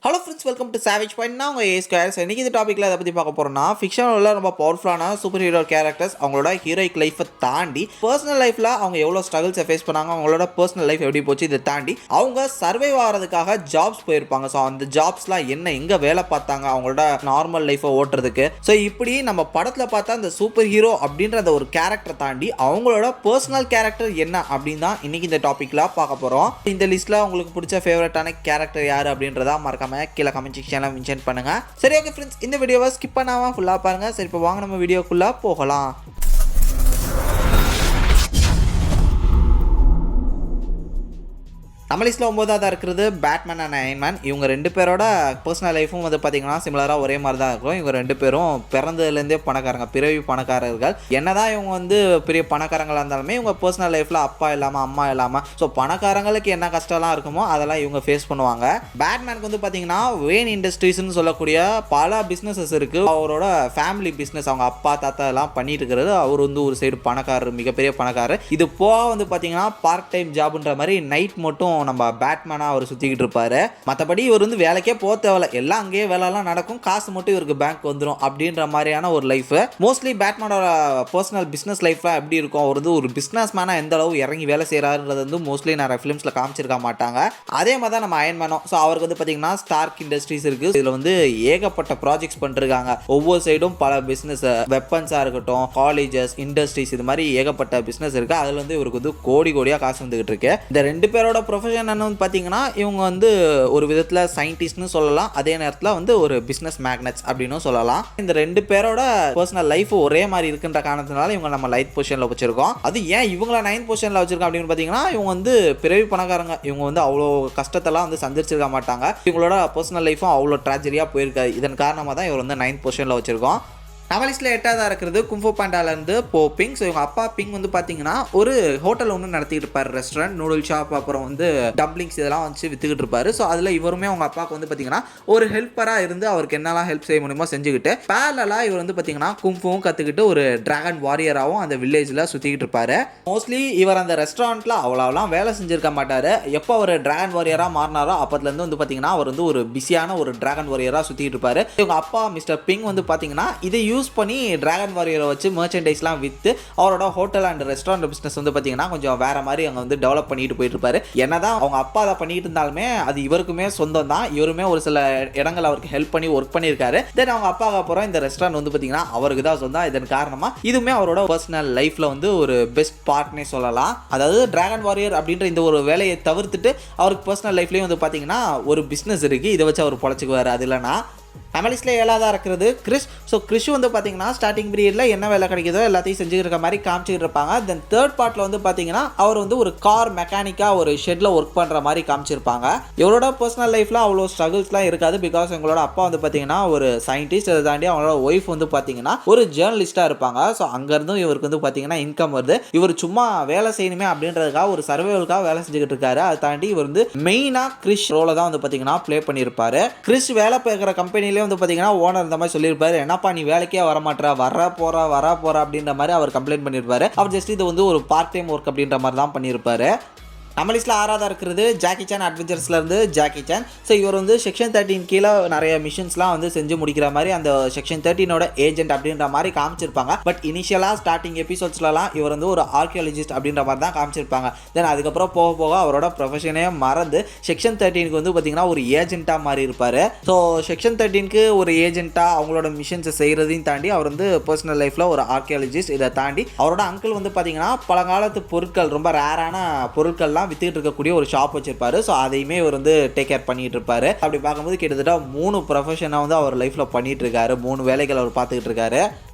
Hello friends, welcome to savage point. நான் உங்கள் squares. இன்றைக்கி இந்த டாப்பிக்கில் அதை பற்றி பார்க்க போகிறோம்னா, ஃபிக்ஷனில் ரொம்ப பவர்ஃபுல்லான சூப்பர் ஹீரோ கேரக்டர்ஸ் அவங்களோட ஹீரோயிக் லைஃப்பை தாண்டி பர்சனல் லைஃப்பில் அவங்க எவ்வளோ ஸ்ட்ரகிள்ஸை ஃபேஸ் பண்ணாங்க, அவங்களோட பர்சனல் லைஃப் எப்படி போச்சு, இதை தாண்டி அவங்க சர்வைவ் ஆகிறதுக்காக ஜாப்ஸ் போயிருப்பாங்க. ஸோ அந்த ஜாப்ஸ்லாம் என்ன, எங்கே வேலை பார்த்தாங்க அவங்களோட நார்மல் லைஃப்பை ஓட்டுறதுக்கு. ஸோ இப்படி நம்ம படத்தில் பார்த்தா அந்த சூப்பர் ஹீரோ அப்படின்ற அந்த ஒரு கேரக்டரை தாண்டி அவங்களோட பர்சனல் கேரக்டர் என்ன அப்படின்னு தான் இன்றைக்கி இந்த டாப்பிக்கில் பார்க்க போகிறோம். இந்த லிஸ்ட்டில் உங்களுக்கு பிடிச்ச ஃபேவரட்டான கேரக்டர் யார் அப்படின்றத மறக்காம கீழே கமெண்ட் செக்ஷன்ல மென்ஷன் பண்ணுங்க. சரி, ஓகே ஃப்ரெண்ட்ஸ், இந்த வீடியோவை ஸ்கிப் பண்ணாம ஃபுல்லா பாருங்க. சரி, இப்போ வாங்க நம்ம வீடியோக்குள்ள போகலாம். நம்ம லிஸ்ட்டில் 9ஆவதாக இருக்கிறது பேட்மேன் அண்ட் அயன்மேன். இவங்க ரெண்டு பேரோட பர்சனல் லைஃப்பும் வந்து பார்த்தீங்கன்னா சிமிலராக ஒரே மாதிரி தான் இருக்கும். இவங்க ரெண்டு பேரும் பிறந்ததுலேருந்தே பணக்காரங்க, பிறவி பணக்காரர்கள். என்னதான் இவங்க வந்து பெரிய பணக்காரங்களாக இருந்தாலுமே இவங்க பர்சனல் லைஃப்பில் அப்பா இல்லாமல் அம்மா இல்லாமல், ஸோ பணக்காரங்களுக்கு என்ன கஷ்டம்லாம் இருக்குமோ அதெல்லாம் இவங்க ஃபேஸ் பண்ணுவாங்க. பேட்மேனுக்கு வந்து பார்த்தீங்கன்னா வேன் இண்டஸ்ட்ரீஸ்னு சொல்லக்கூடிய பல பிஸ்னஸஸ் இருக்குது. அவரோட ஃபேமிலி பிஸ்னஸ் அவங்க அப்பா தாத்தா எல்லாம் பண்ணிட்டு இருக்கிறது. அவர் வந்து ஒரு சைடு பணக்காரர், மிகப்பெரிய பணக்காரர். இது போக வந்து பார்த்தீங்கன்னா பார்ட் டைம் ஜாப்ன்ற மாதிரி நைட் மட்டும் நம்ம பேட்மேனா அவர் சுத்திக்கிட்டு இருப்பாரு. மற்றபடி இவர் வந்து வேலைக்கே போக தேவையில்ல, எல்லாம் அங்கேயே வேலைலாம் நடக்கும், காசு மட்டும் இவருக்கு பேங்க் வந்துடும் அப்படின்ற மாதிரியான ஒரு லைஃப். மோஸ்ட்லி பேட்மேனோட பர்சனல் பிஸ்னஸ் லைஃப்லாம் எப்படி இருக்கும், அவர் வந்து ஒரு பிஸ்னஸ் மேனா எந்த அளவு இறங்கி வேலை செய்யறாருன்றது வந்து மோஸ்ட்லி நிறைய ஃபிலிம்ஸ்ல காமிச்சிருக்க மாட்டாங்க. அதே மாதிரி தான் நம்ம அயன்மேனும். ஸோ அவருக்கு வந்து பார்த்தீங்கன்னா ஸ்டார்க் இண்டஸ்ட்ரீஸ் இருக்கு. இதில் வந்து ஏகப்பட்ட ப்ராஜெக்ட்ஸ் பண்ணிருக்காங்க. ஒவ்வொரு சைடும் பல பிஸ்னஸ், வெப்பன்ஸாக இருக்கட்டும், காலேஜஸ், இண்டஸ்ட்ரீஸ், இது மாதிரி ஏகப்பட்ட பிஸ்னஸ் இருக்கு. அதில் வந்து இவருக்கு வந்து கோடி கோடியாக காசு வந்துகிட்டு இருக்கு. இந்த ரெண்டு பேரோட ப்ரொஃபஷன் என்னன்னு பார்த்தீங்கன்னா, இவங்க வந்து ஒரு விதத்தில் சயின்டிஸ்ட்னு சொல்லலாம், அதே நேரத்தில் வந்து ஒரு பிஸ்னஸ் மேக்னட்ஸ் அப்படின்னு சொல்லலாம். இந்த ரெண்டு பேரோட பர்சனல் லைஃப் ஒரே மாதிரி இருக்குன்ற காரணத்தினால இவங்க நம்ம லைட் பொசிஷனில் வச்சிருக்கோம். அது ஏன் இவங்கள 9th பொசிஷனில் வச்சிருக்கோம் அப்படின்னு பார்த்தீங்கன்னா, இவங்க வந்து பிறவி பணக்காரங்க. இவங்க வந்து அவ்வளோ கஷ்டத்தெல்லாம் வந்து சந்திச்சிருக்க மாட்டாங்க. இவங்களோட பர்சனல் லைஃப்பும் அவ்வளோ ட்ராஜடியாக போயிருக்காது. இதன் காரணமாக தான் இவர் வந்து 9th பொசிஷனில் வச்சிருக்கோம். நம்ம லிஸ்ட்டில் 8ஆவதாக இருக்கிறது குங்ஃபூ பாண்டாலேருந்து போ பிங். ஸோ இவங்க அப்பா பிங் வந்து பார்த்தீங்கன்னா ஒரு ஹோட்டல் ஒன்று நடத்திட்டு இருப்பார், ரெஸ்டாரண்ட், நூடுல் ஷாப், அப்புறம் வந்து டம்ப்ளிங்ஸ் இதெல்லாம் வச்சு விற்றுக்கிட்டு இருப்பார். ஸோ அதில் இவருமே அவங்க அப்பாவுக்கு வந்து பார்த்தீங்கன்னா ஒரு ஹெல்ப்பராக இருந்து அவருக்கு என்னெல்லாம் ஹெல்ப் செய்ய முடியுமோ செஞ்சுக்கிட்டு பேரலாக இவர் வந்து பார்த்தீங்கன்னா குங்ஃபூவும் கற்றுக்கிட்டு ஒரு டிராகன் வாரியராகவும் அந்த வில்லேஜில் சுற்றிக்கிட்டு இருப்பார். மோஸ்ட்லி இவர் அந்த ரெஸ்டாரண்ட்டில் அவ்வளோலாம் வேலை செஞ்சுருக்க மாட்டார். எப்போ அவர் டிராகன் வாரியராக மாறினாரோ அப்போதுலேருந்து வந்து பார்த்தீங்கன்னா அவர் வந்து ஒரு பிஸியான ஒரு டிராகன் வாரியராக சுற்றிக்கிட்டு இருப்பார். இவங்க அப்பா மிஸ்டர் பிங் வந்து பார்த்தீங்கன்னா இதை யூஸ் பண்ணி டிராகன் வாரியரை வச்சு மெர்ச்சன்டைஸ்லாம் விற்று அவரோட ஹோட்டல் அண்ட் ரெஸ்டாரண்ட் பிஸ்னஸ் வந்து பார்த்தீங்கன்னா கொஞ்சம் வேற மாதிரி அங்கே வந்து டெவலப் பண்ணிட்டு போயிட்டு இருப்பாரு. என்னதான் அவங்க அப்பா அதை பண்ணிட்டு இருந்தாலுமே அது இவருக்குமே சொந்தம் தான். இவருமே ஒரு சில இடங்கள் அவருக்கு ஹெல்ப் பண்ணி ஒர்க் பண்ணியிருக்காரு. தென் அவங்க அப்பாவுக்கு அப்புறம் இந்த ரெஸ்டாரண்ட் வந்து பார்த்தீங்கன்னா அவருக்கு தான் சொந்தம். இதன் காரணமாக இதுவுமே அவரோட பர்சனல் லைஃப்பில் வந்து ஒரு பெஸ்ட் பார்ட்னே சொல்லலாம். அதாவது டிராகன் வாரியர் அப்படின்ற இந்த ஒரு வேலையை தவிர்த்துட்டு அவருக்கு பர்சனல் லைஃப்லேயும் வந்து பார்த்தீங்கன்னா ஒரு பிஸ்னஸ் இருக்குது. இதை வச்சு அவர் பொழைச்சிக்குவார். அது இல்லைனா நம்ம லிஸ்ட்டில் 7ஆவதாக இருக்கிறது கிறிஸ். ஸோ கிறிஷ் வந்து பார்த்தீங்கன்னா ஸ்டார்டிங் பீரியடில் என்ன வேலை கிடைக்குதோ எல்லாத்தையும் செஞ்சுட்டு இருக்க மாதிரி காமிச்சிட்டு இருப்பாங்க. தென் தேர்ட் பார்ட்டில் வந்து பார்த்தீங்கன்னா அவர் வந்து ஒரு கார் மெக்கானிக்காக ஒரு ஷெட்டில் ஒர்க் பண்ணுற மாதிரி காமிச்சிருப்பாங்க. இவரோட பர்சனல் லைஃப்பில் அவ்வளோ ஸ்ட்ரகிள்ஸ்லாம் இருக்காது. பிகாஸ் எங்களோட அப்பா வந்து பார்த்தீங்கன்னா ஒரு சயின்டிஸ்ட், அதை தாண்டி அவங்களோட ஒய்ஃப் வந்து பார்த்தீங்கன்னா ஒரு ஜேர்னலிஸ்ட்டாக இருப்பாங்க. ஸோ அங்கேருந்தும் இவருக்கு வந்து பார்த்தீங்கன்னா இன்கம் வருது. இவர் சும்மா வேலை செய்யணுமே அப்படின்றதுக்காக ஒரு சர்வைவலுக்காக வேலை செஞ்சுக்கிட்டு இருக்காரு. அதை தாண்டி இவர் வந்து மெயினாக கிறிஷ் ரோலை தான் வந்து பார்த்தீங்கன்னா ப்ளே பண்ணியிருப்பாரு. கிறிஷ் வேலை பார்க்குற கம்பெனிலே வந்து பார்த்தீங்கன்னா ஓனர் இந்த மாதிரி சொல்லியிருப்பாரு, என்னப்பா நீ வேலைக்கே வரமாட்டா, வரா போறா அப்படின்ற மாதிரி அவர் கம்ப்ளைண்ட் பண்ணியிருப்பாரு. அவர் ஜஸ்ட் இது வந்து ஒரு பார்ட் டைம் ஒர்க் அப்படின்ற மாதிரி தான் பண்ணியிருப்பாரு. நம்ம லிஸ்ட்டில் 6ஆவதாக இருக்கிறது ஜாக்கி சான் அட்வென்ச்சர்ஸ்லேருந்து ஜாக்கி சான். ஸோ இவர் வந்து செக்ஷன் 13 கீழே நிறைய மிஷன்ஸ்லாம் வந்து செஞ்சு முடிக்கிற மாதிரி அந்த செக்ஷன் 13ஓட ஏஜென்ட் அப்படின்ற மாதிரி காமிச்சிருப்பாங்க. பட் இனிஷியலாக ஸ்டார்டிங் எபிசோட்ஸ்லாம் இவர் வந்து ஒரு ஆர்கியாலஜிஸ்ட் அப்படின்ற மாதிரி தான் காமிச்சிருப்பாங்க. தென் அதுக்கப்புறம் போக போக அவரோட ப்ரொஃபஷனே மறந்து செக்ஷன் 13க்கு வந்து பார்த்தீங்கன்னா ஒரு ஏஜென்ட்டாக மாறி இருப்பார். ஸோ செக்ஷன் 13க்கு ஒரு ஏஜென்ட்டாக அவங்களோட மிஷன்ஸை செய்கிறதையும் தாண்டி அவர் வந்து பர்சனல் லைஃப்பில் ஒரு ஆர்கியாலஜிஸ்ட். இதை தாண்டி அவரோட அங்கிள் வந்து பார்த்தீங்கன்னா பழங்காலத்து பொருட்கள், ரொம்ப ரேரான பொருட்கள்லாம் வித்துக்கிட்டு இருக்கக்கூடிய ஒரு ஷாப் வச்சிருப்பாரு. ஸோ அதையுமே இவர் வந்து டேக் கேர் பண்ணிட்டு இருப்பாரு. அப்படி பார்க்கும்போது கிட்டத்தட்ட 3 ப்ரொஃபஷனை வந்து அவர் லைஃப்ல பண்ணிட்டு இருக்காரு. 3 வேலைகள் அவர் பார்த்துக்கிட்டு இருக்காரு.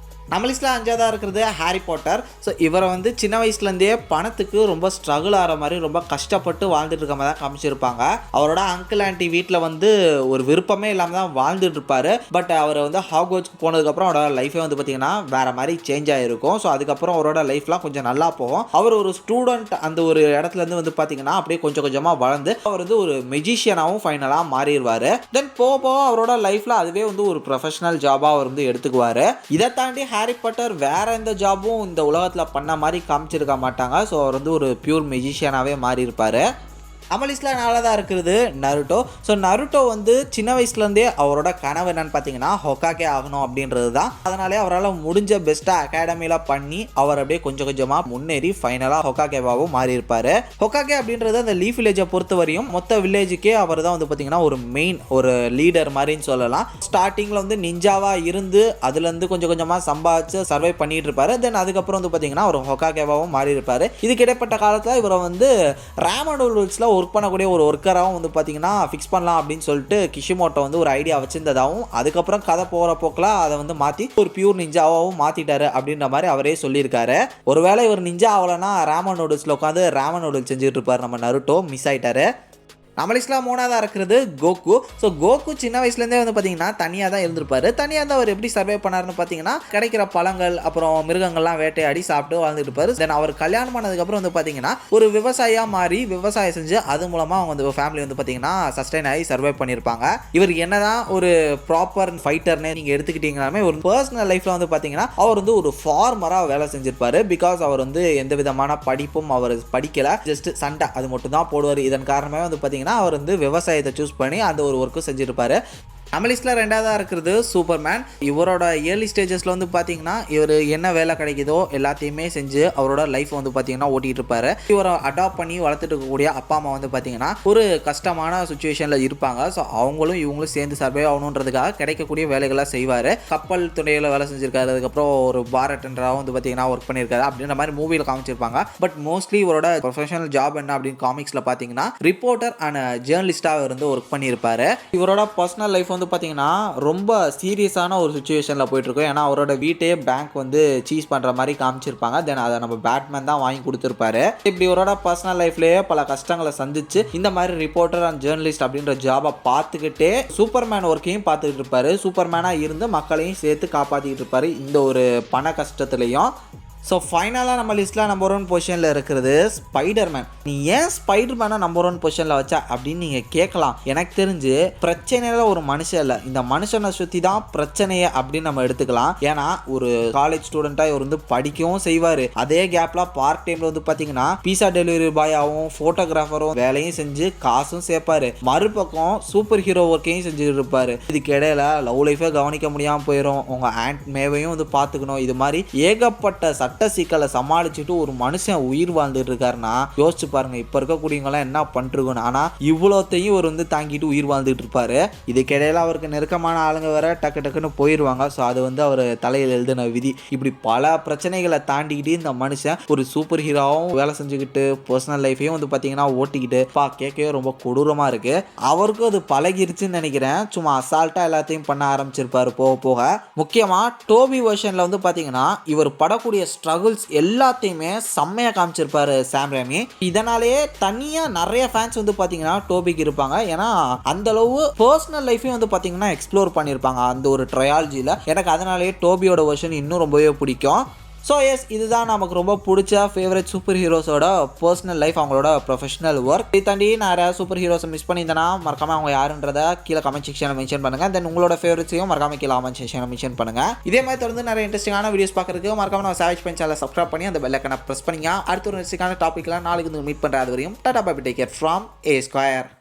நம்ம லிஸ்ட்டில் 5ஆவதாக இருக்கிறது ஹாரி பாட்டர். ஸோ இவரை வந்து சின்ன வயசுலேருந்தே பணத்துக்கு ரொம்ப ஸ்ட்ரகிள் ஆகிற மாதிரி ரொம்ப கஷ்டப்பட்டு வாழ்ந்துட்டு இருக்க மாதிரி தான் காமிச்சிருப்பாங்க. அவரோட அங்கிள் ஆண்டி வீட்டில் வந்து ஒரு விருப்பமே இல்லாமல் தான் வாழ்ந்துட்டு இருப்பாரு. பட் அவர் வந்து ஹாக்வர்ட்ஸ்க்கு போனதுக்கப்புறம் அவரோட லைஃபே வந்து பார்த்தீங்கன்னா வேற மாதிரி சேஞ்ச் ஆகிருக்கும். ஸோ அதுக்கப்புறம் அவரோட லைஃப்லாம் கொஞ்சம் நல்லா போகும். அவர் ஒரு ஸ்டூடெண்ட் அந்த ஒரு இடத்துலேருந்து வந்து பார்த்தீங்கன்னா அப்படியே கொஞ்சம் கொஞ்சமாக வளர்ந்து அவர் வந்து ஒரு மெஜிஷியனாகவும் ஃபைனலாக மாறிடுவார். தென் போக போக அவரோட லைஃப்பில் அதுவே வந்து ஒரு ப்ரொஃபஷனல் ஜாபாக அவர் வந்து எடுத்துக்குவார். இதை தாண்டி ஹாரி பாட்டர் வேற எந்த ஜாபும் இந்த உலகத்தில் பண்ண மாதிரி காமிச்சிருக்க மாட்டாங்க. ஸோ அவர் வந்து ஒரு பியூர் மெஜிஷியனாகவே மாறி இருப்பார். நம்ம லிஸ்ட்டில் நாலாவதாக இருக்கிறது நருட்டோ. ஸோ நருட்டோ வந்து சின்ன வயசுலேருந்தே அவரோட கனவு என்னன்னு பார்த்தீங்கன்னா ஹொக்காகே ஆகணும் அப்படின்றது தான். அதனாலே அவரால் முடிஞ்ச பெஸ்ட்டாக அகாடமியில் பண்ணி அவர் அப்படியே கொஞ்சம் கொஞ்சமாக முன்னேறி ஃபைனலாக ஹொக்காகேவாகவும் மாறி இருப்பார். ஹொக்காகே அப்படின்றது அந்த லீஃப் வில்லேஜை பொறுத்த வரையும் மொத்த வில்லேஜுக்கே அவர் தான் வந்து பார்த்தீங்கன்னா ஒரு மெயின் ஒரு லீடர் மாதிரின்னு சொல்லலாம். ஸ்டார்டிங்கில் வந்து நிஞ்சாவாக இருந்து அதுலேருந்து கொஞ்சம் கொஞ்சமாக சம்பாதிச்சு சர்வை பண்ணிட்டு இருப்பார். தென் அதுக்கப்புறம் வந்து பார்த்தீங்கன்னா அவர் ஹொக்காகேவாகவும் மாறி இருப்பார். இதுக்கு இடைப்பட்ட காலத்தில் இவரை வந்து ராமனோல்ஸில் ஒர்க் பண்ணக்கூடிய ஒரு ஒர்க்கராகவும் வந்து பார்த்தீங்கன்னா ஃபிக்ஸ் பண்ணலாம் அப்படின்னு சொல்லிட்டு கிஷிமோட்டோ வந்து ஒரு ஐடியா வச்சிருந்ததாகவும் அதுக்கப்புறம் கதை போகிற போக்கில் அதை வந்து மாற்றி ஒரு பியூர் நிஞ்சாவாகவும் மாற்றிட்டாரு அப்படின்ற மாதிரி அவரே சொல்லியிருக்காரு. ஒருவேளை இவர் நிஞ்சா ஆகலைன்னா ராமன் நூடுல்ஸில் உட்காந்து ராமன் நூடுல்ஸ் செஞ்சுட்டு இருப்பார் நம்ம நருட்டோ. மிஸ் ஆயிட்டாரு. நம்ம லிஸ்ட்டில் மூணாவதாக இருக்கிறது கோகு. ஸோ கோகு சின்ன வயசுலேருந்தே வந்து பார்த்தீங்கன்னா தனியாக தான் இருந்திருப்பாரு. தனியாக தான் அவர் எப்படி சர்வே பண்ணாருன்னு பார்த்தீங்கன்னா கிடைக்கிற பழங்கள் அப்புறம் மிருகங்கள்லாம் வேட்டையாடி சாப்பிட்டு வாழ்ந்துட்டு இருப்பாரு. தென் அவர் கல்யாணம் பண்ணதுக்கப்புறம் வந்து பார்த்தீங்கன்னா ஒரு விவசாயியாக மாறி விவசாயம் செஞ்சு அது மூலமாக அவங்க வந்து ஃபேமிலி வந்து பார்த்தீங்கன்னா சஸ்டைன் ஆகி சர்வே பண்ணியிருப்பாங்க. இவர் என்னதான் ஒரு ப்ராப்பர் ஃபைட்டர்னே நீங்கள் எடுத்துக்கிட்டீங்கன்னாலுமே ஒரு பர்சனல் லைஃப்பில் வந்து பார்த்தீங்கன்னா அவர் வந்து ஒரு ஃபார்மராக வேலை செஞ்சிருப்பாரு. பிகாஸ் அவர் வந்து எந்த விதமான படிப்பும் அவர் படிக்கலை, ஜஸ்ட் சண்டை அது மட்டும் தான் போடுவார். இதன் காரணமே வந்து பார்த்தீங்கன்னா அவர் வந்து விவசாயத்தை சூஸ் பண்ணி அந்த ஒரு ஒர்க்கு செஞ்சிருப்பாரு. நம்ம லிஸ்ட்டில் ரெண்டாவதாக இருக்கிறது சூப்பர்மேன். இவரோட ஏர்லி ஸ்டேஜஸில் வந்து பார்த்தீங்கன்னா இவர் என்ன வேலை கிடைக்குதோ எல்லாத்தையுமே செஞ்சு அவரோட லைஃப் வந்து பார்த்தீங்கன்னா ஓட்டிகிட்டு இருப்பார். இவரை அடாப்ட் பண்ணி வளர்த்துட்டு இருக்கக்கூடிய அப்பா அம்மா வந்து பார்த்தீங்கன்னா ஒரு கஷ்டமான சுச்சுவேஷனில் இருப்பாங்க. ஸோ அவங்களும் இவங்களும் சேர்ந்து சர்வே ஆகணுன்றதுக்காக கிடைக்கக்கூடிய வேலைகளாக செய்வார். கப்பல் துறையில் வேலை செஞ்சிருக்காரு. அதுக்கப்புறம் ஒரு பார் அட்டெண்டராகவும் வந்து பார்த்தீங்கன்னா ஒர்க் பண்ணியிருக்காரு. அப்படின்ற மாதிரி மூவியில் காமிச்சிருப்பாங்க. பட் மோஸ்ட்லி இவரோட ப்ரொஃபஷனல் ஜாப் என்ன அப்படின்னு காமிக்ஸில் பார்த்தீங்கன்னா ரிப்போர்ட்டர் அண்ட் ஜேர்னலிஸ்டாக இருந்து ஒர்க் பண்ணியிருப்பார். இவரோட பர்சனல் லைஃப் வந்து பார்த்தீங்கன்னா ரொம்ப சீரியஸான ஒரு சுச்சுவேஷனில் போயிட்டுருக்கோம். ஏன்னா அவரோட வீட்டையே பேங்க் வந்து சீஸ் பண்ணுற மாதிரி காமிச்சிருப்பாங்க. தென் அதை நம்ம பேட்மேன் தான் வாங்கி கொடுத்துருப்பாரு. இப்படி இவரோட பர்சனல் லைஃப்லேயே பல கஷ்டங்களை சந்திச்சு இந்த மாதிரி ரிப்போர்ட்டர் அண்ட் ஜேர்னலிஸ்ட் அப்படின்ற ஜாபை பார்த்துக்கிட்டே சூப்பர்மேன் ஒர்க்கையும் பார்த்துக்கிட்டு இருப்பாரு. சூப்பர்மேனாக இருந்து மக்களையும் சேர்த்து காப்பாற்றிக்கிட்டு இருப்பாரு இந்த ஒரு பண கஷ்டத்துலையும். ஸோ ஃபைனலாக நம்ம லிஸ்ட்டில் நம்பர் 1 பொசிஷனில் இருக்கிறது ஸ்பைடர்மேன். நீ ஏன் ஸ்பைடர்மேனை நம்பர் 1 பொசிஷனில் வச்சா அப்படின்னு நீங்கள் கேட்கலாம். எனக்கு தெரிஞ்சு பிரச்சனையில் ஒரு மனுஷன் இல்லை, இந்த மனுஷனை சுற்றி தான் பிரச்சனையே அப்படின்னு நம்ம எடுத்துக்கலாம். ஏன்னா ஒரு காலேஜ் ஸ்டூடெண்ட்டாக இவர் வந்து படிக்கவும் செய்வார். அதே கேப்பில் பார்ட் டைமில் வந்து பார்த்தீங்கன்னா பீஸா டெலிவரி பாயாகவும் ஃபோட்டோகிராஃபரும் வேலையும் செஞ்சு காசும் சேர்ப்பார். மறுபக்கம் சூப்பர் ஹீரோ ஒர்க்கையும் செஞ்சுட்டு இருப்பார். இதுக்கு இடையில லவ் லைஃபை கவனிக்க முடியாமல் போயிடும். உங்கள் ஆண்ட் மேவையும் வந்து பார்த்துக்கணும். இது மாதிரி ஏகப்பட்ட சட்ட சிக்கலை சமாளிச்சுட்டு ஒரு மனுஷன் உயிர் வாழ்ந்துட்டு இருக்காருன்னா யோசிச்சு பாருங்க இப்போ இருக்கக்கூடியவங்களாம் என்ன பண்ணிருக்கணும். ஆனால் இவ்வளோத்தையும் இவர் வந்து தாங்கிட்டு உயிர் வாழ்ந்துட்டு இருப்பாரு. இதுக்கிடையில அவருக்கு நெருக்கமான ஆளுங்க வேற டக்கு டக்குன்னு போயிடுவாங்க. ஸோ அது வந்து அவர் தலையில் எழுதின விதி. இப்படி பல பிரச்சனைகளை தாண்டிக்கிட்டு இந்த மனுஷன் ஒரு சூப்பர் ஹீரோவும் வேலை செஞ்சுக்கிட்டு பர்சனல் லைஃபையும் வந்து பார்த்தீங்கன்னா ஓட்டிக்கிட்டு கேட்கவே ரொம்ப கொடூரமாக இருக்கு. அவருக்கும் அது பழகிருச்சுன்னு நினைக்கிறேன். சும்மா அசால்ட்டாக எல்லாத்தையும் பண்ண ஆரம்பிச்சிருப்பாரு போக போக. முக்கியமாக டோபி வெர்ஷனில் வந்து பார்த்தீங்கன்னா இவர் படக்கூடிய ஸ்ட்ரகிள்ஸ் எல்லாத்தையுமே செம்மையாக காமிச்சிருப்பாரு சாம் ரேமி. இதனாலேயே தனியாக நிறைய ஃபேன்ஸ் வந்து பார்த்தீங்கன்னா டோபிக்கு இருப்பாங்க. ஏன்னா அந்த அளவு பர்சனல் லைஃபையும் வந்து பார்த்தீங்கன்னா எக்ஸ்ப்ளோர் பண்ணியிருப்பாங்க அந்த ஒரு ட்ரையாலஜியில். எனக்கு அதனாலேயே டோபியோட வெர்ஷன் இன்னும் ரொம்பவே பிடிக்கும். ஸோ எஸ், இதுதான் நமக்கு ரொம்ப பிடிச்ச ஃபேவரட் சூப்பர் ஹீரோஸோட பர்சனல் லைஃப், அவங்களோட ப்ரொஃபஷனல் ஒர்க். இதை தாண்டி நான் யாராவது சூப்பர் ஹீரோஸை மிஸ் பண்ணியிருந்தேன்னா மறக்காம அவங்க யாருன்றதை கீழே கமெண்ட் செக்ஷனில் மென்ஷன் பண்ணுங்கள். தென் உங்களோட ஃபேவரட்ஸையும் மறக்காம கீழே கமெண்ட் செக்ஷனில் மென்ஷன் பண்ணுங்கள். இதே மாதிரி தொடர்ந்து நிறைய இன்ட்ரெஸ்டிங்கான வீடியோஸ் பார்க்குறதுக்கு மறக்காம நம்ம சாவேஜ் பென் சேனலை சப்ஸ்கிரைப் பண்ணி அந்த பெல் ஐகானை ப்ரெஸ் பண்ணிங்க. அடுத்த ஒரு இன்ட்ரெஸ்டிங்கான டாப்பிக்லாம் நாளைக்கு வந்து மீட் பண்ணுறது வரையும் tata bye bye, take care from A Square.